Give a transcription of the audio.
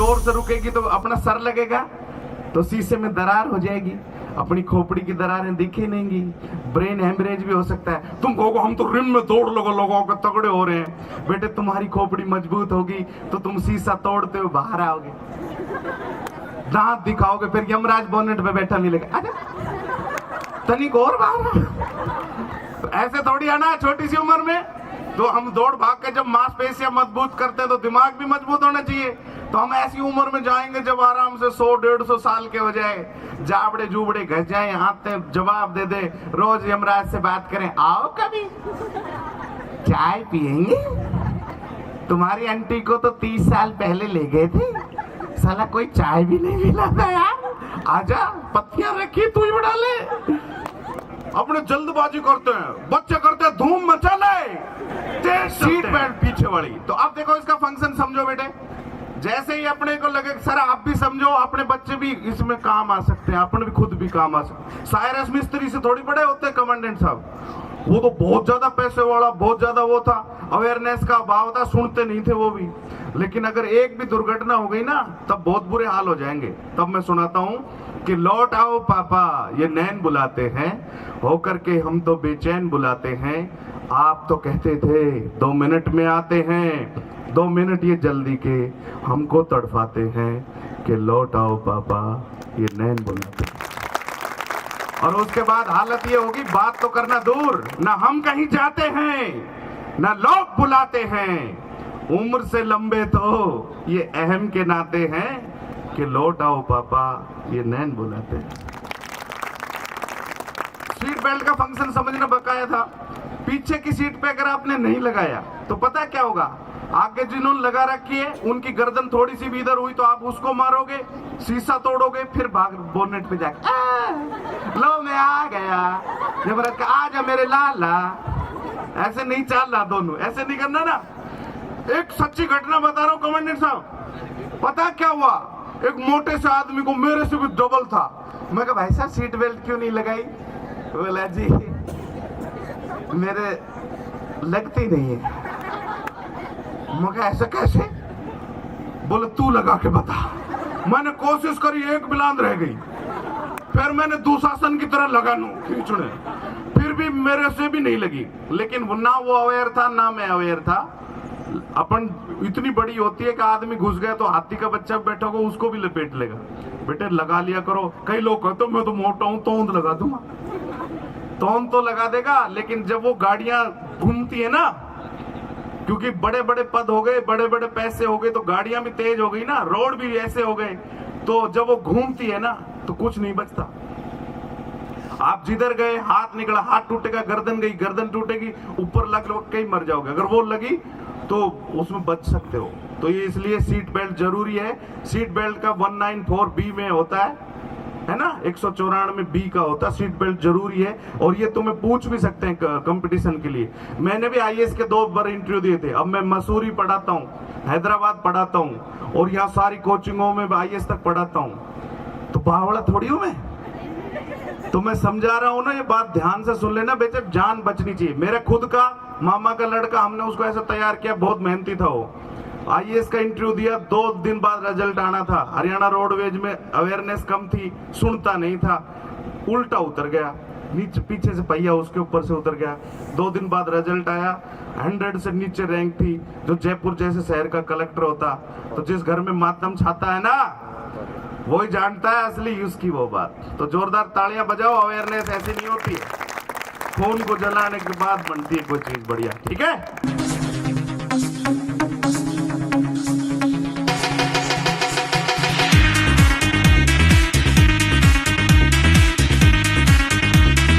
जोर से रुकेगी तो अपना सर लगेगा, तो शीशे में दरार हो जाएगी, अपनी खोपड़ी की दरारें दिखे नहीं, ब्रेन हेमरेज भी हो सकता है। तुम कहोगे हम तो रिम में दौड़ लगा के तगड़े हो रहे हैं। बेटे तुम्हारी खोपड़ी मजबूत होगी तो तुम शीशा तोड़ते हुए बाहर आओगे, दांत दिखाओगे, फिर यमराज बोनेट पे बैठा मिलेगा, अरे तनिक और बाहर। तो ऐसे थोड़ी आना छोटी सी उम्र में। तो हम दौड़ भाग के जब मांसपेशियां मजबूत करते हैं तो दिमाग भी मजबूत होना चाहिए। तो हम ऐसी उम्र में जाएंगे जब आराम से 100-150 साल के हो जाए, जाबड़े जुबड़े घस जाए, हाथ जवाब दे दे, रोज यमराज से बात करें, आओ कभी चाय पियेंगे, तुम्हारी आंटी को तो 30 साल पहले ले गए थे, साला कोई चाय भी नहीं मिला था यार, आजा पत्तियां रखी तू ही बना ले। अपने जल्दबाजी करते हैं, बच्चे करते हैं धूम मचा ले, सीट बेल्ट पीछे वाली। तो अब देखो इसका फंक्शन समझो बेटे, जैसे ही अपने को लगे सर आप भी समझो, अपने बच्चे भी इसमें काम आ सकते हैं, अपने भी खुद भी काम आ सकते हैं। साइरस मिस्त्री से थोड़ी बड़े होते हैं कमांडेंट साहब, वो तो बहुत ज्यादा पैसे वाला, बहुत ज्यादा वो था, अवेयरनेस का अभाव था, सुनते नहीं थे वो भी। लेकिन अगर एक भी दुर्घटना हो गई ना तब बहुत बुरे हाल हो जाएंगे। तब मैं सुनाता हूँ कि लौट आओ पापा ये नैन बुलाते हैं, होकर के हम तो बेचैन बुलाते हैं, आप तो कहते थे 2 मिनट में आते हैं, 2 मिनट ये जल्दी के हमको तड़फाते हैं कि लौट आओ पापा ये नैन बुलाते हैं। और उसके बाद हालत ये होगी, बात तो करना दूर, ना हम कहीं जाते हैं ना लोग बुलाते हैं, उम्र से लंबे तो ये अहम के नाते हैं कि लौट आओ पापा ये नैन बुलाते हैं। सीट बेल्ट का फंक्शन समझना बकाया था। पीछे की सीट पे अगर आपने नहीं लगाया तो पता क्या होगा, आगे जिन्होंने लगा रखी है उनकी गर्दन थोड़ी सी भी इधर हुई तो आप उसको मारोगे, शीशा तोड़ोगे, फिर भाग बोनेट पे जाके लो मैं आ गया, जबरदस्त का आ जा मेरे लाला। ऐसे नहीं चल रहा, दोनों ऐसे नहीं करना ना। एक सच्ची घटना बता रहा हूँ कमांडेंट साहब, पता क्या हुआ, एक मोटे से आदमी को मेरे से भी डबल था, मैं कहा भाई साहब सीट बेल्ट क्यों नहीं लगाई, बोला जी मेरे लगती नहीं है। मैं कहा ऐसा कैसे, बोले तू लगा के बता। मैंने कोशिश करी, एक बिलांद रह गई, फिर मैंने दुशासन की तरह लगानू खींचने, फिर भी मेरे से भी नहीं लगी। लेकिन ना वो अवेयर था ना मैं अवेयर था। अपन इतनी बड़ी होती है कि आदमी घुस गया तो हाथी का बच्चा बैठा होगा उसको भी लपेट लेगा। बेटे लगा लिया करो। कई लोग कहते मैं तो मोटा हूं तोंद लगा दूंगा, तोंद तो लगा देगा, लेकिन जब वो गाड़ियां घूमती है ना, क्योंकि बड़े बड़े पद हो गए, बड़े बड़े पैसे हो गए, तो गाड़ियां भी तेज हो गई ना, रोड भी ऐसे हो गए, तो जब वो घूमती है ना तो कुछ नहीं बचता। आप जिधर गए हाथ निकला, हाथ टूटेगा, गर्दन गई, गर्दन टूटेगी, ऊपर लग के ही मर जाओगे। अगर वो लगी तो उसमें बच सकते हो। तो ये इसलिए सीट बेल्ट जरूरी है। सीट बेल्ट का 194B में होता है ना, 194B का होता है, सीट बेल्ट जरूरी है। और ये तुम्हें पूछ भी सकते हैं कंपटीशन के लिए। मैंने भी IAS के 2 बार इंटरव्यू दिए थे। अब मैं मसूरी पढ़ाता हूँ, हैदराबाद पढ़ाता हूँ, और यहाँ सारी कोचिंगों में IAS तक पढ़ाता हूँ। तो बावड़ा थोड़ी हूँ मैं, तो मैं समझा रहा हूँ ना, ये बात ध्यान से सुन लेना बेटे, जान बचनी चाहिए। मेरे खुद का मामा का लड़का, हमने उसको ऐसा तैयार किया, बहुत मेहनती था वो। IAS का इंटरव्यू दिया, 2 दिन बाद रिजल्ट आना था। हरियाणा रोडवेज में अवेयरनेस कम थी, सुनता नहीं था, उल्टा उतर गया, नीचे पीछे से पहिया उसके ऊपर से उतर गया। 2 दिन बाद रिजल्ट आया, 100 से नीचे रैंक थी। जो जयपुर जैसे शहर का कलेक्टर होता, तो जिस घर में मातम छाता है ना, वही जानता है असली उसकी वो बात। तो जोरदार तालियां बजाओ, अवेयरनेस ऐसी नहीं होती है, खून को जलाने के बाद बनती है कोई चीज बढ़िया। ठीक है।